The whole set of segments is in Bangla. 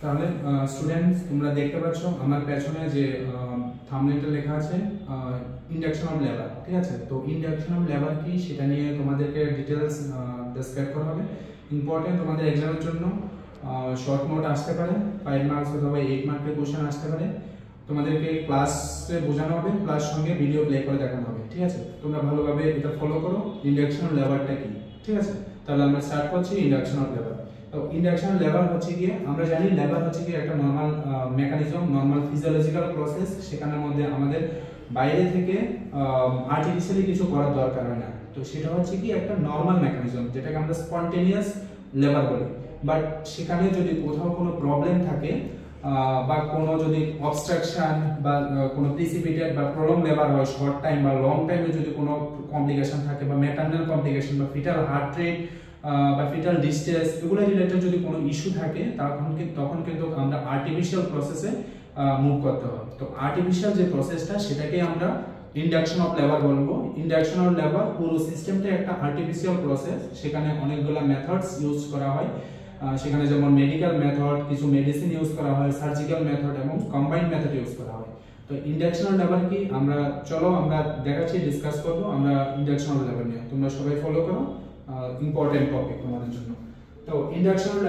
তাহলে স্টুডেন্টস তোমরা দেখতে পাচ্ছ আমার পেছনে যে থাম্বনেলটা লেখা আছে ইন্ডাকশন অফ লেবার, ঠিক আছে। তো ইন্ডাকশন অফ লেবার কি সেটা নিয়ে তোমাদেরকে ডিটেইলস ডিসকাস করা হবে। ইম্পর্টেন্ট তোমাদের এক্সামের জন্য শর্ট নোট আসতে পারে, 5 মার্কস অথবা 8 মার্কের কোশ্চেন আসতে পারে। তোমাদেরকে ক্লাসে বোঝানো হবে প্লাস সঙ্গে ভিডিও প্লে করে দেখানো হবে, ঠিক আছে। তোমরা ভালোভাবে এটা ফলো করো। ইন্ডাকশন অফ লেবারটা কি, ঠিক আছে। তাহলে আমরা স্টার্ট করছি ইন্ডাকশন অফ লেবার। তো ইন্ডাকশন লেবার হচ্ছে গিয়ে আমরা জানি লেবার হচ্ছে গিয়ে একটা normal mechanism, normal physiological process. সেখানের মধ্যে আমাদের বাইরে থেকে আর্টিফিশিয়ালি কিছু করার দরকার হয় না। তো সেটা হচ্ছে কি একটা নরমাল মেকানিজম, যেটাকে আমরা স্পন্টেনিয়াস লেবার বলি। বাট সেখানে যদি কোথাও কোনো প্রবলেম থাকে বা কোনো যদি অবস্ট্রাকশন বা কোনো প্রিসিপিটেড বা প্রলং লেবার হয়, শর্ট টাইম বা লং টাইমে যদি কোনো কমপ্লিকেশন থাকে বা ম্যাটারনাল কমপ্লিকেশন বা ফিটাল হার্ট রেট বা ফিটাল ডিস্ট্রেস, এগুলো রিলেটেড যদি কোনো ইস্যু থাকে তখন কিন্তু আমরা আর্টিফিশিয়াল প্রসেসে মুভ করতে হবে। তো আর্টিফিশিয়াল যে প্রসেসটা সেটাকে আমরা ইন্ডাকশন অফ লেবার বলবো। ইন্ডাকশন অফ লেবার পুরো সিস্টেমটা একটা আর্টিফিশিয়াল প্রসেস। সেখানে অনেকগুলো মেথডস ইউজ করা হয়। সেখানে যেমন মেডিকেল মেথড, কিছু মেডিসিন ইউজ করা হয়, সার্জিক্যাল মেথড এবং কম্বাইন্ড মেথড ইউজ করা হয়। তো ইন্ডাকশন অফ লেবার কি আমরা আমরা দেখাচ্ছি, ডিসকাস করবো আমরা ইন্ডাকশন অফ লেবার নিয়ে। তোমরা সবাই ফলো করো, ইম্পর্টেন্ট টপিক তোমাদের জন্য। তো induction of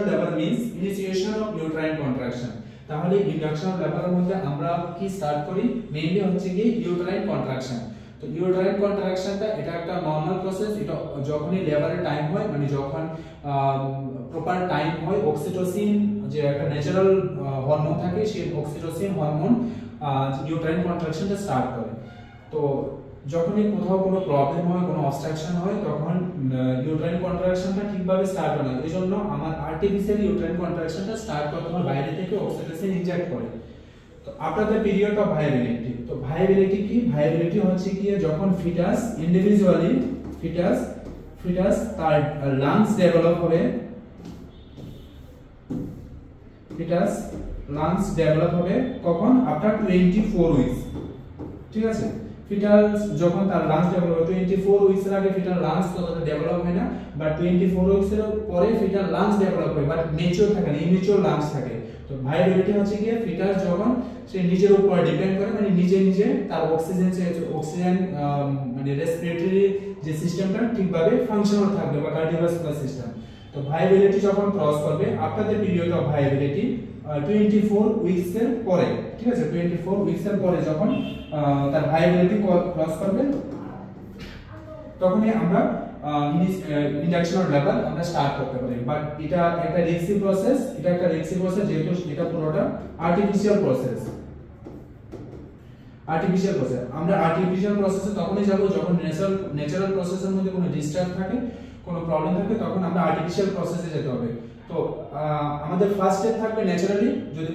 labour means initiation of uterine contraction. তাহলে ইন্ডাকশন অফ লেবারের মধ্যে আমরা কি স্টার্ট করি, মেইনলি হচ্ছে কি ইউট্রাইন কন্ট্রাকশন। তো ইউট্রাইন কন্ট্রাকশনটা এটা একটা নরমাল প্রসেস। এটা যখনই লেবারের টাইম হয়, মানে যখন প্রপার টাইম হয়, অক্সিটোসিন যে একটা ন্যাচারাল হরমোন থাকে, সেই অক্সিটোসিন হরমোন ইউট্রাইন কন্ট্রাকশনটা স্টার্ট করে। তো যখনই কোথাও কোনো প্রবলেম হয়, কোনো অবস্ট্রাকশন হয়, তখন ইউট্রাইন কন্ট্রাকশনটা ঠিকভাবে স্টার্ট হয় না। এই জন্য আমার আর্টিফিশিয়াল ইউট্রাইন কন্ট্রাকশনটা স্টার্ট করতে হয় বাইরে থেকে অক্সিটোসিন ইনজেক্ট করে। তো after the period of viability. তো ভায়াবিলিটি কি? ভায়াবিলিটি হচ্ছে কি যখন ফিটাস ইন্ডিভিজুয়ালি ফিটাস তার লাংস ডেভেলপ হবে, ফিটাস লাংস ডেভেলপ হবে কখন? আফটার 24 উইকস, ঠিক আছে। ফিটাস যখন তার লাংস ডেভেলপ হবে, 24 উইকস এর আগে ফিটাল লাংস ততটা ডেভেলপ হয় না, বাট 24 উইকস এর পরে ফিটাল লাংস ডেভেলপ হয়, বাট ম্যাচিউর থাকে না, ইমেচিউর লাংস থাকে। তো ভায়াবিলিটি হচ্ছে কি ফিটাস যখন সে নিজের উপর ডিপেন্ড করে, মানে নিজে তার অক্সিজেন মানে রেসপিরেটরি যে সিস্টেমটা ঠিকভাবে ফাংশনাল থাকবে বা কার্ডিওভাস্কুলার সিস্টেম। তো ভায়াবিলিটি যখন ক্রস করবে after the period of viability 24 weeks এর পরে, ঠিক আছে, 24 উইকস এর পরে যখন তার ভায়াবিলিটি ক্রস করবে, তখনই আমরা ইন্ডাকশন অফ লেবার আমরা স্টার্ট করতে পারি। বাট এটা একটা রিস্কি প্রসেস, যেহেতু এটা পুরোটা আর্টিফিশিয়াল প্রসেস। আমরা আর্টিফিশিয়াল প্রসেসে তখনই যাব যখন ন্যাচারাল প্রসেসের মধ্যে কোনো ডিস্টার্ব থাকে, কোনো প্রবলেম থাকে, তখন আমরা আর্টিফিশিয়াল প্রসেসে যেতে হবে। তো আমাদের ফার্স্ট স্টেপ থাকবে ন্যাচারালি, যদি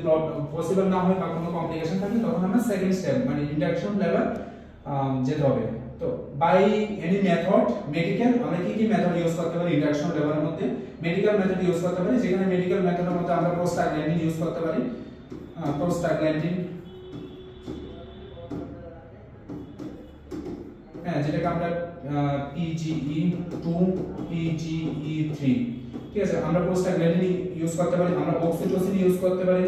পসিবল না হয় বা কোনো কমপ্লিকেশন থাকে তখন আমরা সেকেন্ড স্টেপ মানে ইন্ডাকশন লেবার যেতে হবে। তো বাই এনি মেথড, মেডিকেল আমরা কি মেথড ইউজ করতে পারি ইন্ডাকশন লেবারের মধ্যে? মেডিকেল মেথড ইউজ করতে পারি, যেখানে মেডিকেল মেথডের মধ্যে আমরা প্রোস্টাগ্ল্যান্ডিন ইউজ করতে পারি। প্রোস্টাগ্ল্যান্ডিন, হ্যাঁ, যেটাকে আমরা PGE2 PGE3, ঠিক আছে, আমরা প্রোস্টাগ্ল্যান্ডিন ইউজ করতে পারি। আমরা অক্সিটোসিন ইউজ করতে পারি,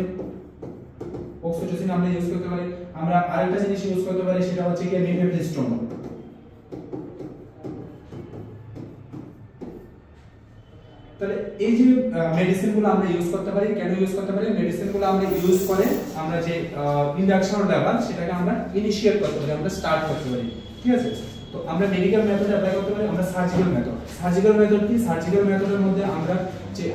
আমরা আরেকটা জিনিস ইউজ করতে পারি, সেটা হচ্ছে কি মিফেপ্রিস্টোন। তাহলে এই যে মেডিসিনগুলো আমরা ইউজ করতে পারি, কেন ইউজ করতে পারি? মেডিসিনগুলো আমরা ইউজ করে আমরা যে ইন্ডাকশন লেবার সেটাকে আমরা ইনিশিয়েট করতে পারি, আমরা স্টার্ট করতে পারি, ঠিক আছে। তো আমরা মেডিকেল মেথড অ্যাপ্লাই করতে পারি, আমরা সার্জিক্যাল মেথড কি? সার্জিক্যাল মেথডের মধ্যে আমরা যে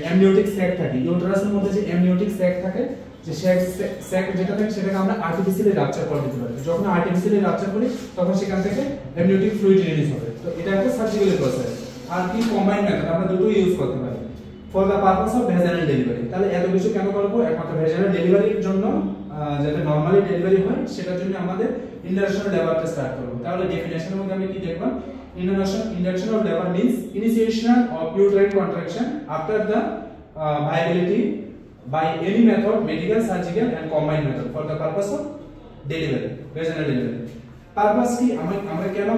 অ্যামনিওটিক স্যাক থাকে, ইউটেরাসের মধ্যে যে অ্যামনিওটিক স্যাক থাকে, যে স্যাক যেটা থাকে সেটাকে আমরা আর্টিফিশিয়ালি রাপচার করে দিতে পারি। যখন আর্টিফিশিয়ালি রাপচার করি তখন সেখান থেকে অ্যামনিওটিক ফ্লুইড রিলিজ হবে। তো এটা একটা সার্জিক্যাল প্রসেস। আর কি কম্বাইন্ড মেথড আমরা দুটো ইউজ করতে পারি for the purpose of vaginal delivery. তাহলে এত কিছু কেন করব? একমাত্র ভ্যাজাইনাল ডেলিভারির জন্য, যাতে নরমালি ডেলিভারি হয় সেটার জন্য আমাদের ইন্ডাকশন অফ লেবারটা স্টার্ট করব। তাহলে ডেফিনিশনের মধ্যে আমি কি দেখব? Induction of labour means initiation of uterine contraction after the viability by any method, medical, surgical and combined method for the purpose of delivery, vaginal delivery. Purpose কি? আমরা কেন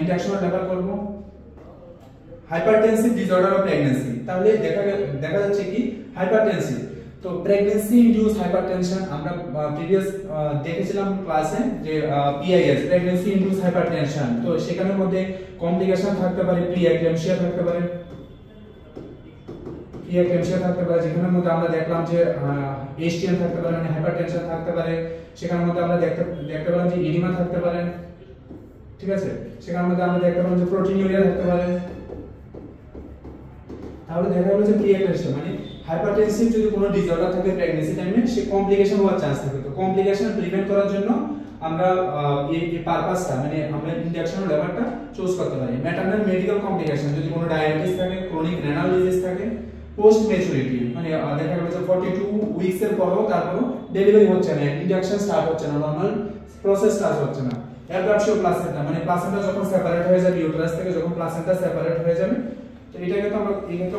ইন্ডাকশন অফ লেবার করব? Hypertensive disorder of pregnancy. তাহলে দেখা যাচ্ছে কি হাইপারটেনসিভ। তো প্রেগন্যান্সি ইনডিউস হাইপারটেনশন আমরা প্রিভিয়াস দেখেছিলাম ক্লাসে যে পিআইএস প্রেগন্যান্সি ইনডিউস হাইপারটেনশন। তো সেখানের মধ্যে কমপ্লিকেশন থাকতে পারে, প্রিএক্লাম্পসিয়া থাকতে পারে, যেখানের মধ্যে আমরা দেখলাম যে এইচটিএম থাকতে পারে, মানে হাইপারটেনশন থাকতে পারে। সেখানের মধ্যে আমরা দেখতে পেলাম যে ইডিমা থাকতে পারে, ঠিক আছে। সেখানের মধ্যে আমরা দেখতে পেলাম যে প্রোটিনিউরিয়া থাকতে পারে। তাহলে দেখা গেল যে প্রিএক্লাম্পসিয়া মানে হাইপারটেনসিভ যদি কোনো ডিসঅর্ডার থাকে প্রেগন্যান্সি টাইমে, সে কমপ্লিকেশন হওয়ার চান্স থাকে। তো কমপ্লিকেশন প্রিভেন্ট করার জন্য আমরা এই পারপাসটা মানে আমরা ইনজেকশন লেভারটা চুজ করতে পারি। ম্যাটারনাল মেডিকেল কমপ্লিকেশন যদি কোনো ডায়াবেটিস থাকে, ক্রনিক রেনাল ডিজিজ থাকে, পোস্ট ম্যাচুরিটি মানে দেখা গেল যে 42 উইকস এর পরও তারপরও ডেলিভারি হচ্ছে না, ইনজেকশন স্টার্ট হচ্ছে না, নরমাল প্রসেস স্টার্ট হচ্ছে না। অ্যাবরাপশন প্লাসেন্টা মানে প্লাসেন্টা যখন সেপারেট হয়ে যাবে ইউটেরাস থেকে, যখন প্লাসেন্টা সেপারেট হয়ে যাবে, তো এটাকে তো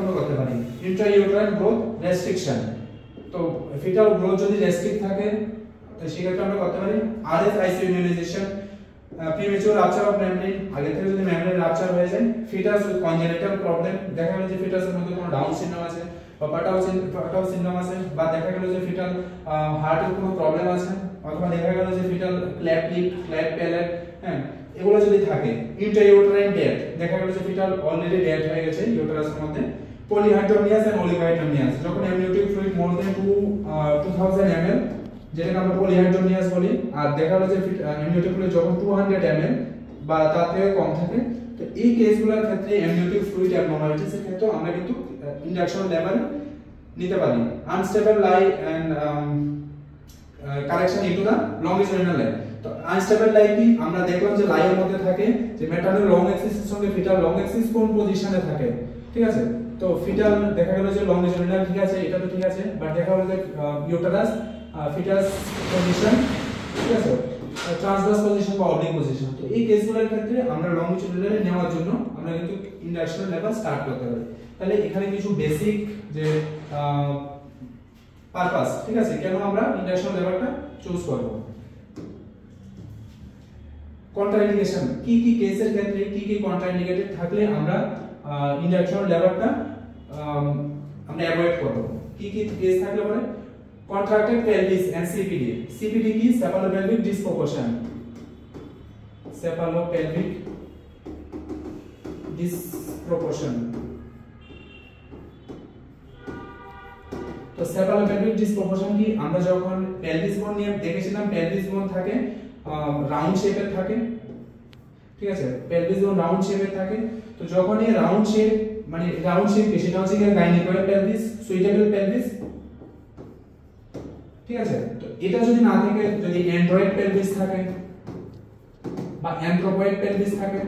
আমরা করতে পারি। ইন্ট্রাইউটেরাইন গ্রোথ রেস্ট্রিকশন, তো ফিটাল গ্রোথ যদি রেস্ট্রিক্ট থাকে তো সেক্ষেত্রে আমরা করতে পারি RSIC immunisation. Premature rupture of membrane, আগে থেকে যদি মেমব্রেন রাপচার হয়ে যায়। ফিটাস উইথ কনজেনিটাল প্রবলেম, দেখা গেল যে ফিটাসের মধ্যে কোনো ডাউন সিনড্রোম আছে বা পাটাও সিনড্রোম আছে, বা দেখা গেল যে ফিটাল হার্টের কোনো প্রবলেম আছে, অথবা দেখা গেল যে fetal cleft lip, cleft palate, হ্যাঁ এগুলো যদি থাকে। ইন্ট্রাইউটেরাইন ডেথ, দেখা গেল যে ফিটাল অলরেডি ডেথ হয়ে গেছে ইউটেরাসের মধ্যে। পলিহাইড্রোমিয়াস এন্ড অলিগোহাইড্রোমিয়াস, যখন অ্যামনিওটিক ফ্লুইড মোর দেন 2000 ml, যেটাকে আমরা পলিহাইড্রোমিয়াস বলি, আর দেখা গেল যে অ্যামনিওটিক ফ্লুইড যখন 200 ml বা তার থেকে কম থাকে, তো এই কেসগুলোর ক্ষেত্রে অ্যামনিওটিক ফ্লুইড অ্যাবনরমালিটিস এর ক্ষেত্রে আমরা কিন্তু ইনজেকশন লেভেল নিতে পারি। Unstable lie and correction into the longitudinal lie. তো আনস্টেবল লাই কি আমরা দেখলাম যে লাইয়ের মধ্যে থাকে যে ম্যাটারনাল লং অ্যাক্সিসের সঙ্গে ফিটাল লং অ্যাক্সিস কোন পজিশনে থাকে, ঠিক আছে। তো ফিটাল দেখা গেল যে লংগিটিউডিনাল ঠিক আছে, এটা তো ঠিক আছে, বাট দেখা গেল যে ইউটেরাস ফিটাস পজিশন, ঠিক আছে, ট্রান্সভার্স পজিশন বা অবলিক পজিশন। তো এই কেসগুলোর ক্ষেত্রে আমরা লংগিটিউডিনাল নেওয়ার জন্য আমরা কিন্তু ইনজেকশন লেভেল স্টার্ট করতে পারি। তাহলে এখানে কিছু বেসিক যে পারপাস, ঠিক আছে, কেন আমরা ইনজেকশন লেভেলটা চুজ করব। কন্ট্রাইন্ডিকেশন, কি কি কেসের ক্ষেত্রে কি কি কন্ট্রাইন্ডিকেটেড থাকলে আমরা ইনজেকশন লেভেলটা আমরা অ্যাভয়েড করব। কি কি কেস থাকলে পরে contracted pelvis and CPD. CPD কি cephalopelvic disproportion, cephalopelvic disproportion। তো cephalopelvic disproportion কি আমরা যখন pelvis bone নিয়ে দেখেছিলাম, pelvis bone থাকে রাউন্ড শেপের থাকে, ঠিক আছে, pelvis bone রাউন্ড শেপের থাকে। তো যখন এই রাউন্ড শেপ মানে রাউন্ড শেপ কি সেটা হচ্ছে গাইনিকয়েড pelvis, সুইটেবল pelvis, ঠিক আছে। তো এটা যদি না থাকে, যদি অ্যান্ড্রয়েড পেলভিস থাকে বা অ্যানথ্রোপয়েড পেলভিস থাকে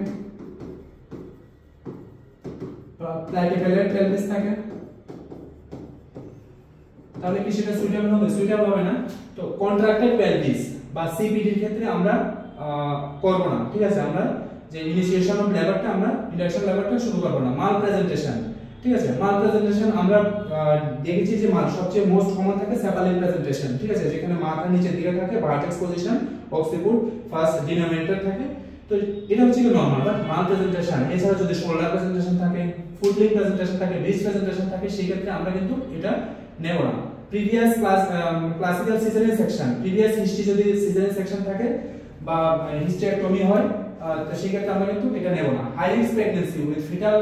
বা প্ল্যাটিফেলেট পেলভিস থাকে, তাহলে কি সেটা সুইটেবল হবে? সুইটেবল হবে না। তো কন্ট্রাক্টেড পেলভিস বা সিপিডি এর ক্ষেত্রে আমরা করব না, ঠিক আছে। আমরা যে ইনিশিয়েশন অফ লেবারটা আমরা ইন্ডাকশন লেবারটা শুরু করব না। মাল প্রেজেন্টেশন, ঠিক আছে, মাল প্রেজেন্টেশন আমরা দেখেছি যে মাল সবচেয়ে মোস্ট কমন থাকে সেপালিন প্রেজেন্টেশন, ঠিক আছে, যেখানে মাথা নিচের দিকে থাকে, ভার্টেক্স পজিশন, অক্সিপুট ফার্স্ট ডিনোমিনেটর থাকে। তো এটা হচ্ছে কি নরমাল, বাট মাল প্রেজেন্টেশন এছাড়া যদি শোল্ডার প্রেজেন্টেশন থাকে, ফুটলিং প্রেজেন্টেশন থাকে, রিস্ট প্রেজেন্টেশন থাকে, সেই ক্ষেত্রে আমরা কিন্তু এটা নেব না। Previous classical caesarean section, previous history যদি সিজারিয়ান সেকশন থাকে বা হিস্টেরেক্টমি হয়, তো সেই ক্ষেত্রে আমরা কিন্তু এটা নেব না। High risk pregnancy with fetal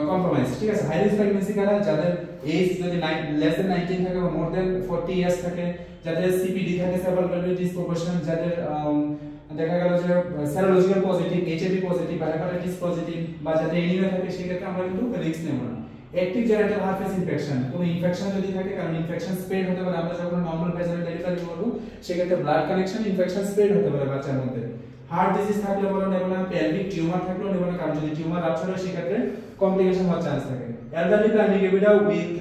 compromise, ঠিক আছে। হাই রিস্ক প্রেগন্যান্সি কারা, যাদের এজ যদি লেস দ্যান 19 থাকে বা মোর দ্যান 40 ইয়ার্স থাকে, যাদের সিপিডি থাকে, cephalopelvic disproportion, যাদের দেখা গেল যে সেরোলজিক্যাল পজিটিভ, এইচআইভি পজিটিভ বা হেপাটাইটিস পজিটিভ, বা যাদের এনিমিয়া থাকে, সেই ক্ষেত্রে আমরা কিন্তু রিস্ক নেব না। অ্যাক্টিভ জেনিটাল হারফেস ইনফেকশন, কোনো ইনফেকশন যদি থাকে, কারণ ইনফেকশন স্প্রেড হতে পারে, আমরা যখন নরমাল ভেজাইনাল ডেলিভারি করব সেই ক্ষেত্রে ব্লাড কানেকশন ইনফেকশন স্প্রেড হতে পারে বাচ্চার মধ্যে। হার্ট ডিজিজ থাকলে বলো নেব না, পেলভিক টিউমার থাকলেও নেব না, কারণ যদি টিউমার রাপচার হয় সেই ক্ষেত্রে কমপ্লিকেশন হওয়ার চান্স থাকে। Elderly primary gravida with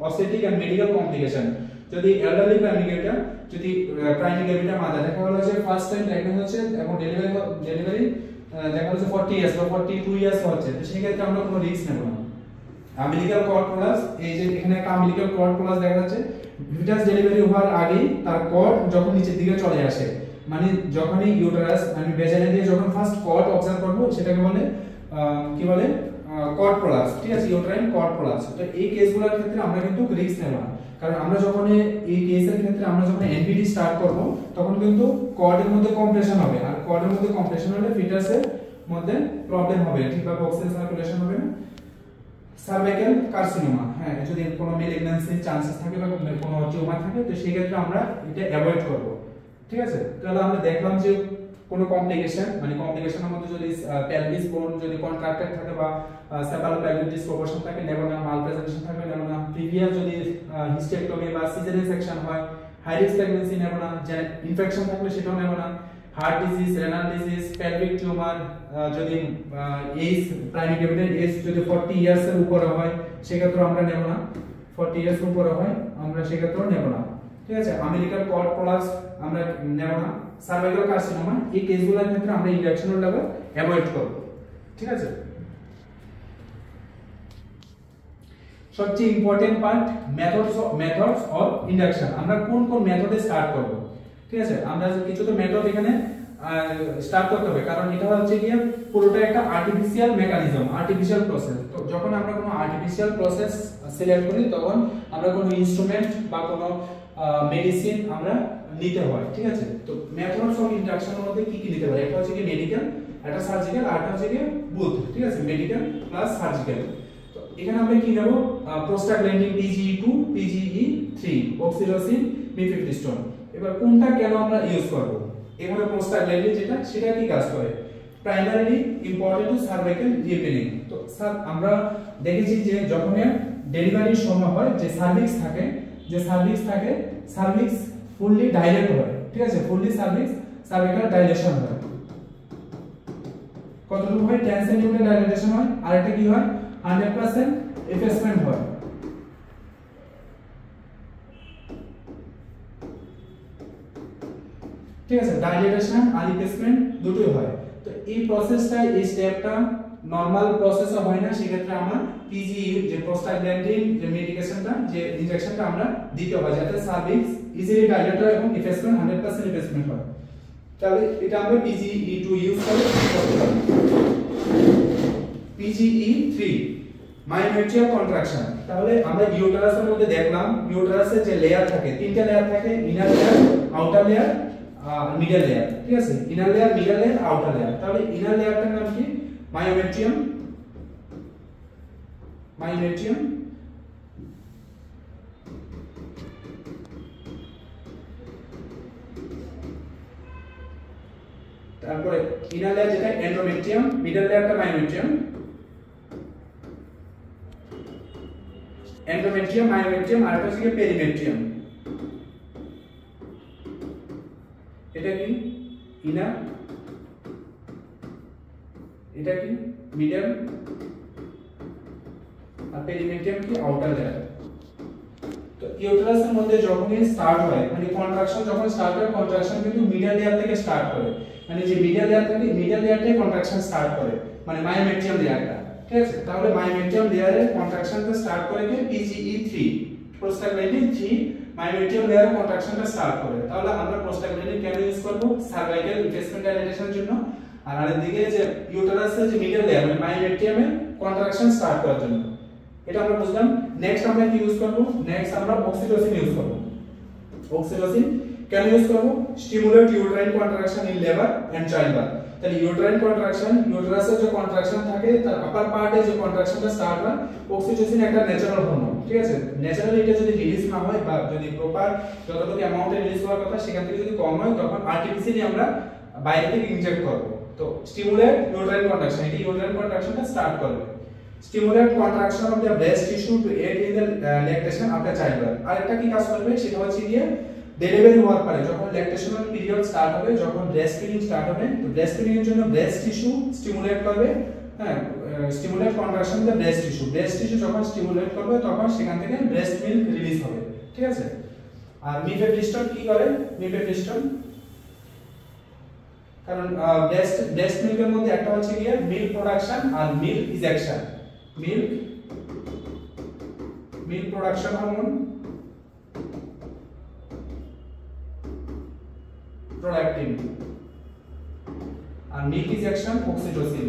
obstetric and medical complication, যদি এলডারলি প্রাইমারি গ্যাভিটা যদি প্রাইমারি গ্যাভিটা মাদা দেখা হলো যে ফার্স্ট টাইম প্রেগন্যান্ট হচ্ছে এবং ডেলিভারি দেখা হচ্ছে 40 ইয়ার্স বা 42 ইয়ার্স হচ্ছে, তো সেই ক্ষেত্রে আমরা কোনো রিস্ক নেব না। আম্বিলিক্যাল কর্ড প্রলাপস, এই যে এখানে একটা আম্বিলিক্যাল কর্ড প্রলাপস দেখা যাচ্ছে, ফিটাস ডেলিভারি হওয়ার আগে তার কর্ড যখন নিচের দিকে চলে আসে, মানে যখনই ইউটেরাস আমি ভেজাইনা দিয়ে যখন ফার্স্ট কর্ড অবজার্ভ করব সেটাকে বলে কি বলে কড প্রলাপস, ঠিক আছে, ইউটেরাইন কড প্রলাপস। তো এই কেসগুলোর ক্ষেত্রে আমরা কিন্তু রিস্ক নেব না, কারণ আমরা যখন এই কেসের ক্ষেত্রে আমরা যখন এনপিটি স্টার্ট করব তখন কিন্তু কর্ডের মধ্যে কম্প্রেশন হবে, আর কর্ডের মধ্যে কম্প্রেশন হলে ফিটাসের মধ্যে প্রবলেম হবে, ঠিকভাবে অক্সিজেন সার্কুলেশন হবে না। সার্ভাইকাল কার্সিনোমা, হ্যাঁ, যদি কোনো মেলিগন্যান্সির চান্সেস থাকে বা কোনো টিউমার থাকে তো সেই ক্ষেত্রে আমরা এটা অ্যাভয়েড করব, ঠিক আছে। তাহলে আমরা দেখলাম যে কোনো কমপ্লিকেশন, মানে কমপ্লিকেশনের মধ্যে যদি পেলভিস বোন যদি কন্ট্রাক্টেড থাকে বা সেফালোপেলভিক ডিসপ্রপোর্শন থাকে নেব না, মালপ্রেজেন্টেশন থাকে নেব না, প্রিভিয়াস যদি হিস্টেক্টমি বা সিজারিয়ান সেকশন হয়, হাই রিস্ক প্রেগন্যান্সি নেব না, যে ইনফেকশন থাকলে সেটাও নেব না, heart disease, renal disease, pelvic tumour, যদি এজ প্রাইমারি ক্যাপিটাল এজ যদি 40 ইয়ার্স এর উপরে হয় সেক্ষেত্রে আমরা নেব না, 40 ইয়ার্স উপরে হয় আমরা সেক্ষেত্রেও নেব না, ঠিক আছে। আমেরিকান কড প্রলাপস আমরা নেব না। সার্ভাইকাল কার্সিনোমা এই কেসগুলোর ক্ষেত্রে আমরা ইনজেকশনাল লেভেল অ্যাভয়েড করব, ঠিক আছে। সবচেয়ে important part methods of induction, আমরা কোন কোন মেথডে স্টার্ট করব, ঠিক আছে। আমরা কিছু তো মেথড এখানে স্টার্ট করতে হবে, কারণ এটা হচ্ছে কি পুরোটা একটা আর্টিফিশিয়াল মেকানিজম, আর্টিফিশিয়াল প্রসেস। তো যখন আমরা কোনো আর্টিফিশিয়াল প্রসেস সিলেক্ট করি তখন আমরা কোনো ইনস্ট্রুমেন্ট বা কোনো মেডিসিন আমরা নিতে হয়, ঠিক আছে। তো মেথডস অফ ইন্ডাকশনের মধ্যে কি কি নিতে পারি, একটা হচ্ছে কি মেডিকেল, একটা সার্জিক্যাল, আর একটা হচ্ছে কি বুথ, ঠিক আছে, মেডিকেল প্লাস সার্জিক্যাল। তো এখানে আমরা কি নেব, prostaglandin PGE2, PGE3, oxytocin, mifepristone. এবার কোনটা কেন আমরা ইউজ করব, এখানে প্রোস্টাগ্ল্যান্ডিন যেটা সেটা কি কাজ করে, primarily important to cervical repairing. তো স্যার আমরা দেখেছি যে যখন ডেলিভারির সময় হয় যে সার্ভিক্স থাকে, সার্ভিক্স ফুললি ডাইলেট হয়, ঠিক আছে, ফুললি সার্ভিক্যাল ডাইলেশন হয়। কতটুকু হয়, 10 সেন্টিমিটার ডাইলেটেশন হয়, আর এটা কি হয় 100% এফেসমেন্ট হয়, ঠিক আছে, ডাইলেটেশন আর এফেসমেন্ট দুটোই হয়। তো এই প্রসেসটা, এই স্টেপটা নরমাল প্রসেসে হয় না, সেক্ষেত্রে আমরা PGE যে প্রোস্টাগ্ল্যান্ডিন যে মেডিকেশনটা, যে ইনজেকশনটা আমরা দিতে হয় যাতে সার্ভিক্স ইজিলি ডাইলেট হয় এবং এফেসমেন্ট 100% এফেসমেন্ট হয়। তাহলে এটা আমরা PGE2 ইউজ করে করতে পারি। PGE3 myometrial contraction. তাহলে আমরা ইউটেরাসের মধ্যে দেখলাম ইউটেরাসের যে লেয়ার থাকে, তিনটা লেয়ার থাকে, inner layer, outer layer, middle layer, ঠিক আছে, inner layer, middle layer, outer layer. তাহলে ইনার লেয়ারটার নাম কি, মায়োমেট্রিয়াম, তারপরে ইনার লেয়ার যেটা এন্ডোমেট্রিয়াম, মিডল লেয়ারটা মায়োমেট্রিয়াম, মায়োমেট্রিয়াম, আর একটা হচ্ছে পেরিমেট্রিয়াম। এটা কি ইনার, এটা কি মিডল, আর পেরিমেট্রিয়াম কি আউটার লেয়ার। তো ইউটেরাসের মধ্যে যখনই স্টার্ট হয়, মানে কন্ট্রাকশন যখন স্টার্ট হয়, কন্ট্রাকশন কিন্তু মিডল লেয়ার থেকে স্টার্ট করে, মানে যে মিডল লেয়ার থেকে, মিডল লেয়ারটাই কন্ট্রাকশন স্টার্ট করে, মানে মায়োমেট্রিয়াম লেয়ারটা, ঠিক আছে। তাহলে মায়োমেট্রিয়াম লেয়ারে কন্ট্রাকশনটা স্টার্ট করে কি PGE3, প্রোস্টাগ্ল্যান্ডিন 3 মায়োমেট্রিয়াম লেয়ারে কন্ট্রাকশনটা স্টার্ট করে। তাহলে আমরা প্রোস্টাগ্ল্যান্ডিন কেন ইউজ করব, সার্ভাইকাল এফেসমেন্ট ডাইলেটেশনের জন্য, আর আরেকদিকে যে ইউটেরাসের যে মিডল লেয়ার মানে মায়োমেট্রিয়ামে কন্ট্রাকশন স্টার্ট করার জন্য। এটা আমরা বুঝলাম। নেক্সট আমরা কি ইউজ করব, নেক্সট আমরা অক্সিটোসিন ইউজ করব। অক্সিটোসিন কেন ইউজ করব, stimulate uterine contraction in labour and childbirth. তাহলে ইউটেরাইন কন্ট্রাকশন, ইউটেরাসের যে কন্ট্রাকশন থাকে তার আপার পার্টে যে কন্ট্রাকশনটা স্টার্ট হয়, অক্সিটোসিন একটা ন্যাচারাল হরমোন, ঠিক আছে। ন্যাচারালি এটা যদি রিলিজ না হয় বা যদি প্রপার যতটুকু অ্যামাউন্টে রিলিজ হওয়ার কথা সেখান থেকে যদি কম হয়, তখন আর্টিফিশিয়ালি আমরা বাইরে থেকে ইনজেক্ট করব। তো স্টিমুলেট ইউটেরাইন কন্ট্রাকশন, এটা ইউটেরাইন কন্ট্রাকশনটা স্টার্ট করবে। Stimulate contraction of the breast tissue to aid in the lactation after childbirth. আরেকটা কি কাজ করবে, সেটা হচ্ছে গিয়ে ডেলিভারি হওয়ার পরে যখন ল্যাকটেশনাল পিরিয়ড স্টার্ট হবে, যখন ব্রেস্ট ফিডিং স্টার্ট হবে, তো ব্রেস্ট ফিডিং এর জন্য ব্রেস্ট টিস্যু স্টিমুলেট করবে, হ্যাঁ, stimulate contraction the breast tissue যখন স্টিমুলেট করবে তখন সেখান থেকে ব্রেস্ট মিল্ক রিলিজ হবে, ঠিক আছে। আর মিফেপ্রিস্টোন কি করে, মিফেপ্রিস্টোন কারণ ব্রেস্ট মিল্কের মধ্যে একটা হচ্ছে গিয়ে মিল্ক প্রোডাকশন আর milk ejection, milk production hormone, prolactin, আর milk ejection oxytocin.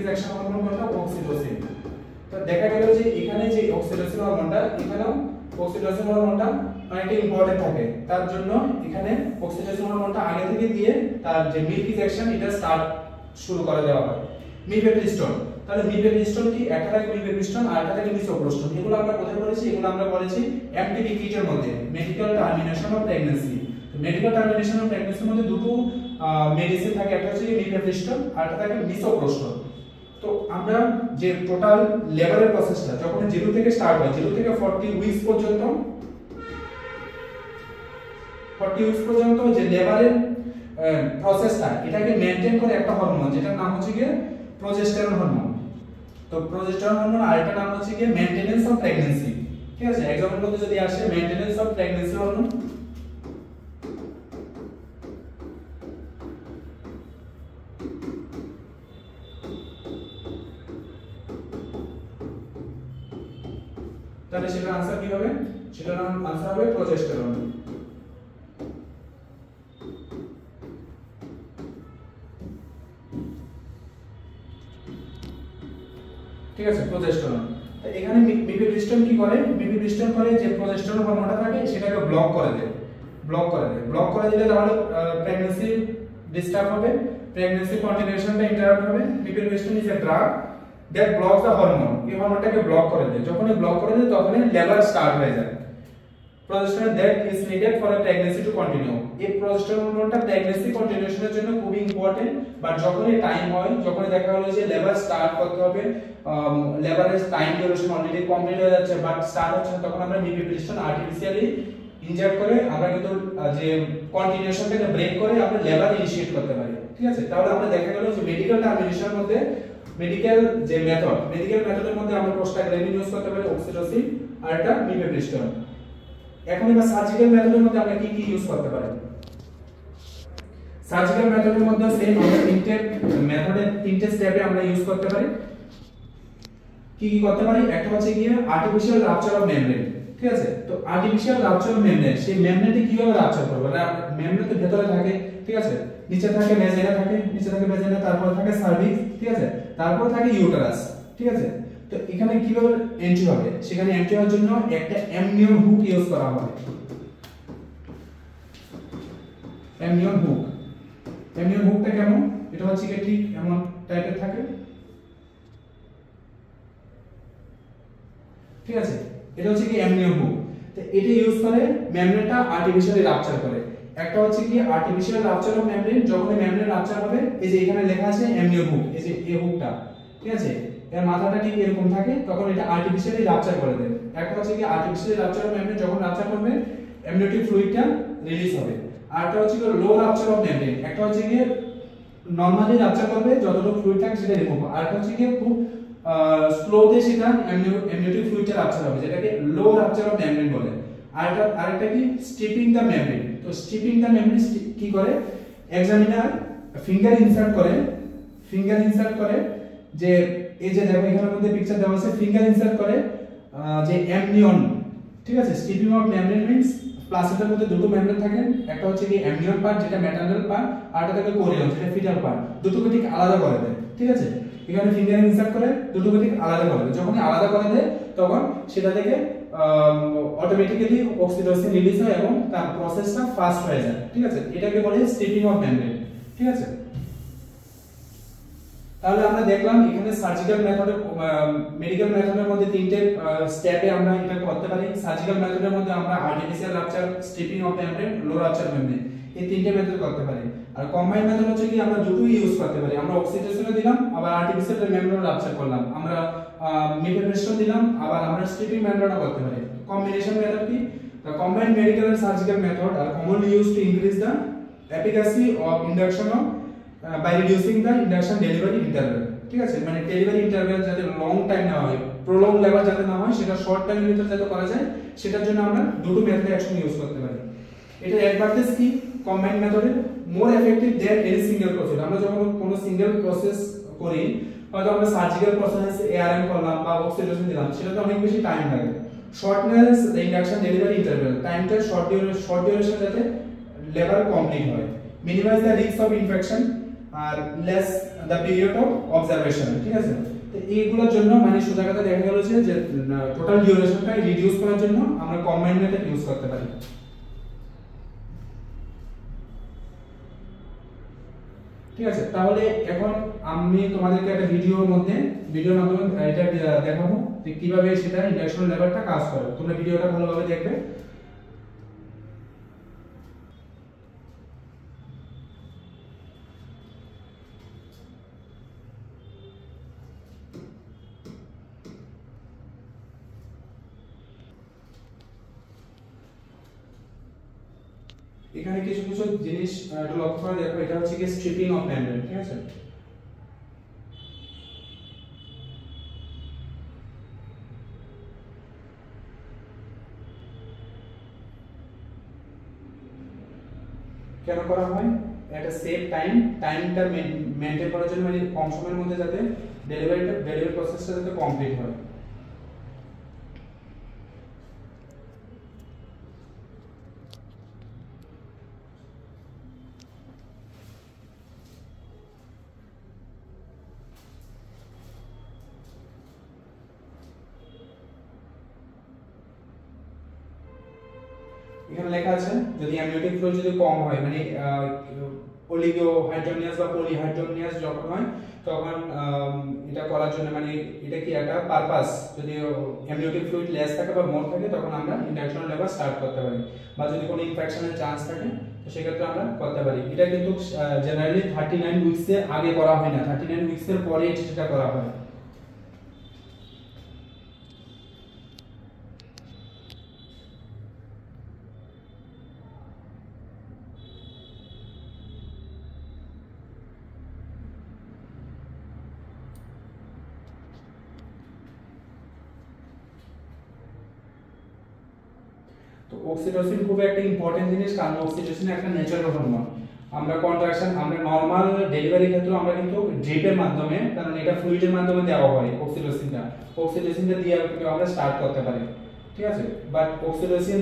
Increase action hormone কোনটা? অক্সিটোসিন। তো দেখা গেল যে এখানে যে অক্সিটোসিন হরমোনটা, এখানেও অক্সিটোসিন হরমোনটা অনেকটা ইম্পর্টেন্ট থাকে, তার জন্য এখানে অক্সিটোসিন হরমোনটা আগে থেকে দিয়ে তার যে মিল্কিজ অ্যাকশন এটা স্টার্ট শুরু করে দেওয়া হয়। মিলবেপিস্টন, তাহলে মিলবেপিস্টন কি? একটা থাকে মিলবেপিস্টন আর একটা থাকে মিসোপ্রোস্টন। এগুলো আমরা কোথায় পড়েছি? এগুলো আমরা পড়েছি এমটিপি কিটের মধ্যে, medical termination of pregnancy. Medical termination of প্রেগন্যান্সির মধ্যে দুটো মেডিসিন থাকে, একটা হচ্ছে মিলবেপিস্টন আর একটা থাকে মিসোপ্রোস্টন। তো আমরা যে টোটাল লেবারের প্রসেসটা যখন 0 থেকে স্টার্ট হয়, 0 থেকে 40 উইকস পর্যন্ত, 40 উইকস পর্যন্ত যে লেবারের প্রসেসটা এটাকে মেইনটেইন করে একটা হরমোন যেটার নাম হচ্ছে কি প্রজেস্টেরন হরমোন। তো প্রজেস্টেরন হরমোন আরেকটা নাম হচ্ছে কি মেইনটেনেন্স অফ প্রেগন্যান্সি। ঠিক আছে, एग्जांपल মধ্যে যদি আসে মেইনটেনেন্স অফ প্রেগন্যান্সি হরমোন, তাহলে সেটার आंसर কি হবে? সেটার आंसर হবে প্রজেস্টেরন। ঠিক আছে, প্রজেস্টেরন। তো এখানে মিলবেপিস্টন কি করে? মিলবেপিস্টন করে যে প্রজেস্টেরন হরমোনটা থাকে সেটাকে ব্লক করে দেয়, ব্লক করে দিলে তাহলে প্রেগন্যান্সি ডিস্টার্ব হবে, প্রেগন্যান্সি কন্টিনিউশনটা ইন্টারাপ্ট হবে। Mifepristone is a drug that blocks the hormone. এই হরমোনটাকে ব্লক করে দেয়, যখনই ব্লক করে দেয় তখনই লেবার স্টার্ট হয়ে যায়। Progesterone that is needed for a pregnancy to continue. এই প্রজেস্টেরন হরমোনটা প্রেগন্যান্সি কন্টিনিউশনের জন্য খুবই ইম্পর্টেন্ট, বাট যখনই টাইম হয়, যখনই দেখা হলো যে লেবার স্টার্ট করতে হবে, লেবারের টাইম ডিউরেশন অলরেডি কমপ্লিট হয়ে যাচ্ছে বাট স্টার্ট হচ্ছে না, তখন আমরা মিলবেপিস্টন আর্টিফিশিয়ালি ইনজেক্ট করে আমরা কিন্তু যে কন্টিনিউশনটাকে ব্রেক করে আমরা লেবার ইনিশিয়েট করতে পারি। ঠিক আছে, তাহলে আমরা দেখা গেল যে মেডিকেল টার্মিনেশনের মধ্যে মেডিকেল যে মেথড, মেডিকেল মেথডের মধ্যে আমরা প্রোস্টাগ্ল্যান্ডিন ইউজ করতে পারি, অক্সিটোসিন আর এটা মিলবেপিস্টন। এখন এবার সার্জিক্যাল মেথডের মধ্যে আমরা কি কি ইউজ করতে পারি? সার্জিক্যাল মেথডের মধ্যে সেম আমরা তিনটে স্টেপে আমরা ইউজ করতে পারি। কি কি করতে পারি? একটা হচ্ছে কি আর্টিফিশিয়াল রাপচার অফ মেমব্রেন। ঠিক আছে, তো আর্টিফিশিয়াল রাপচার অফ মেমব্রেন, সেই মেমব্রেনটি কিভাবে রাপচার করব? মেমব্রেন তো ভেতরে থাকে, ঠিক আছে, নিচে থাকে ভেজাইনা থাকে, নিচে থাকে ভেজাইনা, তারপর থাকে সার্ভিক্স, ঠিক আছে, তারপর থাকে ইউটেরাস। ঠিক আছে, তো এখানে কিভাবে এন্ট্রি হবে? সেখানে এন্ট্রি হওয়ার জন্য একটা অ্যামনিয়ন হুক ইউজ করা হবে। অ্যামনিয়ন হুকটা কেমন? এটা হচ্ছে কি ঠিক এমন টাইপের থাকে। ঠিক আছে, এটা হচ্ছে কি অ্যামনিয়ন হুক। তো এটা ইউজ করে মেমব্রেনটা আর্টিফিশিয়ালি রাপচার করে। একটা হচ্ছে কি আর্টিফিশিয়াল রাপচার অফ মেমব্রেন, যখন মেমব্রেন রাপচার হবে, এই যে এখানে লেখা আছে অ্যামনিয়ন হুক, এই যে এই হুকটা, ঠিক আছে, এর মাথাটা ঠিক এরকম থাকে, তখন এটা আর্টিফিশিয়ালি রাপচার করে দেয়। একটা হচ্ছে কি আর্টিফিশিয়ালি রাপচার অফ মেমব্রেন, যখন রাপচার করবে অ্যামনিওটিক ফ্লুইডটা রিলিজ হবে। আর একটা হচ্ছে কি লো রাপচার অফ মেমব্রেন, একটা হচ্ছে কি নরমালি রাপচার করবে, যতটুকু ফ্লুইড থাকে সেটা রিমুভ হবে। আর একটা হচ্ছে কি খুব স্লোতে সেটা অ্যামনিওটিক ফ্লুইডটা রাপচার হবে, যেটাকে লো রাপচার অফ মেমব্রেন বলে। আরেকটা কি স্ট্রিপিং দ্য মেমব্রেন। তো স্ট্রিপিং দ্য মেমব্রেন কি করে? এক্সামিনার ফিঙ্গার ইনসার্ট করে যে এই যে দেখো এখানের মধ্যে পিকচার দেওয়া আছে, ফিঙ্গার ইনসার্ট করে যে অ্যামনিয়ন। ঠিক আছে, স্ট্রিপিং অফ মেমব্রেন মিন্স প্লাসেন্টার মধ্যে দুটো মেমব্রেন থাকে, একটা হচ্ছে কি অ্যামনিয়ন পার্ট যেটা ম্যাটারনাল পার্ট, আর একটা থাকে কোরিয়ন যেটা ফিটাল পার্ট, দুটোকে ঠিক আলাদা করে দেয়। ঠিক আছে, এখানে ফিঙ্গার ইনসার্ট করে দুটোকে ঠিক আলাদা করে দেয়। যখনই আলাদা করে দেয় তখন সেটা থেকে অটোমেটিক্যালি অক্সিটোসিন রিলিজ হয় এবং তার প্রসেসটা ফাস্ট হয়ে যায়। ঠিক আছে, এটাকে বলে স্ট্রিপিং অফ মেমব্রেন। ঠিক আছে, তাহলে আমরা দেখলাম এখানে সার্জিক্যাল মেথডের মেডিকেল মেথডের মধ্যে তিনটে স্টেপে আমরা এটা করতে পারি। সার্জিক্যাল মেথডের মধ্যে আমরা artificial rupture, stripping of membrane, low rupture membrane, এই তিনটে মেথড করতে পারি। আর কম্বাইন্ড মেথড হচ্ছে কি আমরা দুটোই ইউজ করতে পারি। আমরা অক্সিটোসিনও দিলাম, আবার আর্টিফিশিয়াল মেমব্রেন রাপচার করলাম, আমরা মিলবেপিস্টন দিলাম, আবার আমরা স্ট্রিপিং মেমব্রেনও করতে পারি। কম্বিনেশন মেথড কি? The combined medical and surgical method are commonly used to increase the efficacy of induction by reducing the induction delivery interval. ঠিক আছে, মানে ডেলিভারি ইন্টারভ্যাল যাতে লং টাইম না হয়, প্রলং লেবার যাতে না হয়, সেটা শর্ট টাইমের ভিতরে যাতে করা যায়, সেটার জন্য আমরা দুটো মেথড একসঙ্গে ইউজ করতে পারি। এটা অ্যাডভান্টেজ কি কম্বাইন্ড মেথডে? More effective than any single process. আমরা যখন কোনো সিঙ্গেল প্রসেস করি, হয়তো আমরা সার্জিক্যাল প্রসেস এআরএম করলাম বা অক্সিটোসিন দিলাম, সেটাতে অনেক বেশি টাইম লাগে। Shortness the induction delivery interval, টাইমটা শর্ট ডিউরেশন যাতে লেবার কমপ্লিট হয়। Minimise the risk of infection আর less the period of observation, ঠিক আছে। তো এইগুলোর জন্য মানে সোজা কথা দেখা গেল যে টোটাল ডিউরেশনটা রিডিউস করার জন্য আমরা কম্বাইন্ড মেথড ইউজ করতে পারি। ঠিক আছে, তাহলে এখন আমি তোমাদেরকে একটা ভিডিওর মাধ্যমে এটা দেখাবো যে কিভাবে সেটা ইন্ডাকশন লেভারটা কাজ করে। তোমরা ভিডিওটা ভালোভাবে দেখবে। এখানে কিছু কিছু জিনিস একটু লক্ষ্য করে দেখো। এটা হচ্ছে কি স্ট্রিপিং অফ মেমব্রেন, ঠিক আছে। কেন করা হয়? একটা সেভ টাইমটা মেইনটেইন করার জন্য, মানে কম সময়ের মধ্যে যাতে ডেলিভারি প্রসেসটা যাতে কমপ্লিট হয়। এখানে লেখা আছে যদি অ্যামনিওটিক ফ্লুইড যদি কম হয়, মানে অলিগো হাইড্রোনিয়াস বা পলিহাইড্রোনিয়াস যখন হয়, তখন এটা করার জন্য মানে এটা কি একটা পারপাস, যদি অ্যামনিওটিক ফ্লুইড লেস থাকে বা মোর থাকে তখন আমরা ইন্ডাকশন লেভার স্টার্ট করতে পারি। বা যদি কোনো ইনফেকশনের চান্স থাকে তো সেক্ষেত্রে আমরা করতে পারি। এটা কিন্তু জেনারেলি 39 উইকসের আগে করা হয় না, 39 উইকসের পরে সেটা করা হয়। তো অক্সিটোসিন খুব একটা ইম্পর্টেন্ট জিনিস, কারণ অক্সিটোসিন একটা ন্যাচারাল হরমোন। আমরা নরমাল ডেলিভারি ক্ষেত্রে আমরা কিন্তু ড্রিপের মাধ্যমে, কারণ এটা ফ্লুইডের মাধ্যমে দেওয়া হয় অক্সিটোসিনটা দিয়ে আমরা স্টার্ট করতে পারি, ঠিক আছে। বাট অক্সিটোসিন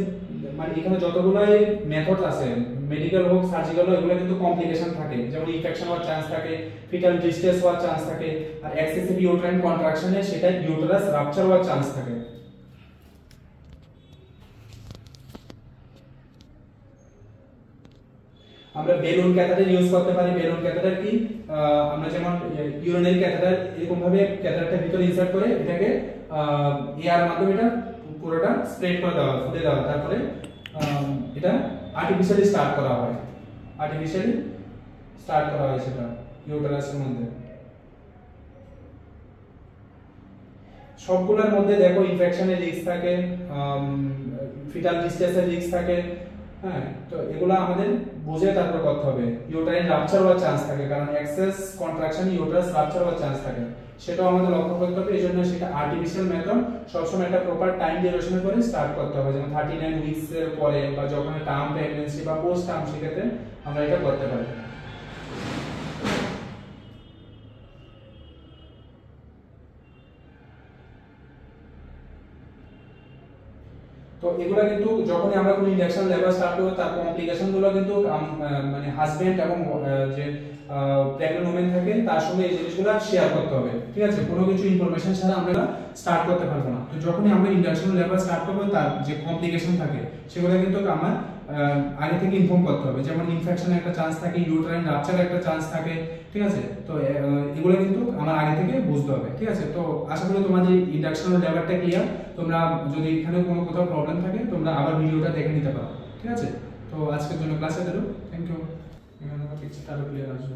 মানে এখানে যতগুলাই মেথড আছে, মেডিকেল হোক সার্জিক্যাল হোক, এগুলো কিন্তু কমপ্লিকেশন থাকে। যেমন ইনফেকশন হওয়ার চান্স থাকে, ফিটাল ডিস্ট্রেস হওয়ার চান্স থাকে, আর এক্সেসিভ ইউট্রাইন কন্ট্রাকশনে সেটা ইউটেরাস রাপচার হওয়ার চান্স থাকে। আমরা বেলুন ক্যাথেটার ইউজ করতে পারি। বেলুন ক্যাথেটার কি, আমরা যেমন ইউরিনারি ক্যাথেটার এরকম ভাবে ক্যাথেটারটা ভিতরে ইনসার্ট করে এটাকে এয়ার মাধ্যমে এটা পুরোটা স্প্রেড করে দেওয়া, ফুটে দেওয়া, তারপরে এটা আর্টিফিশিয়ালি স্টার্ট করা হয় সেটা ইউটেরাসের মধ্যে। সবগুলোর মধ্যে দেখো ইনফেকশনের রিস্ক থাকে, ফিটাল ডিস্ট্রেসের রিস্ক থাকে, হ্যাঁ। তো এগুলো আমাদের বুঝে তারপর করতে হবে। ইউটারাইন রাপচার হওয়ার চান্স থাকে, কারণ এক্সেস কন্ট্রাকশন ইউটারাস রাপচার হওয়ার চান্স থাকে, সেটাও আমাদের লক্ষ্য করতে হবে। এই জন্য সেটা আর্টিফিশিয়াল মেথড সবসময় একটা প্রপার টাইম ডিউরেশনের পরে স্টার্ট করতে হবে, যেমন 39 উইকস এর পরে বা যখন টার্ম প্রেগন্যান্সি বা পোস্ট টার্ম, সেক্ষেত্রে আমরা এটা করতে পারি। তো এগুলা কিন্তু যখনই আমরা কোনো ইন্ডাকশন লেবার স্টার্ট করব, তার কমপ্লিকেশন গুলো কিন্তু মানে হাজবেন্ড এবং যে প্রেগন্যান্ট ওমেন থাকে তার সঙ্গে এই জিনিসগুলো শেয়ার করতে হবে, ঠিক আছে। কোনো কিছু ইনফরমেশন ছাড়া আমরা স্টার্ট করতে পারবো না। তো যখনই আমরা ইন্ডাকশন লেবার স্টার্ট করব, তার যে কমপ্লিকেশন থাকে সেগুলো কিন্তু আমার আগে থেকে ইনফর্ম করতে হবে। যেমন ইনফেকশনের একটা চান্স থাকে, ইউটেরাইন রাপচারের একটা চান্স থাকে, ঠিক আছে। তো এগুলো কিন্তু আমার আগে থেকে বুঝতে হবে, ঠিক আছে। তো আশা করি তোমাদের ইন্ডাকশন লেবারটা ক্লিয়ার। তোমরা যদি এখানে কোনো কোথাও প্রবলেম থাকে তোমরা আবার ভিডিওটা দেখে নিতে পারো, ঠিক আছে। তো আজকের জন্য ক্লাসে দিলো, থ্যাংক ইউ। এখানে পিকচারটা আরো ক্লিয়ার আসবে।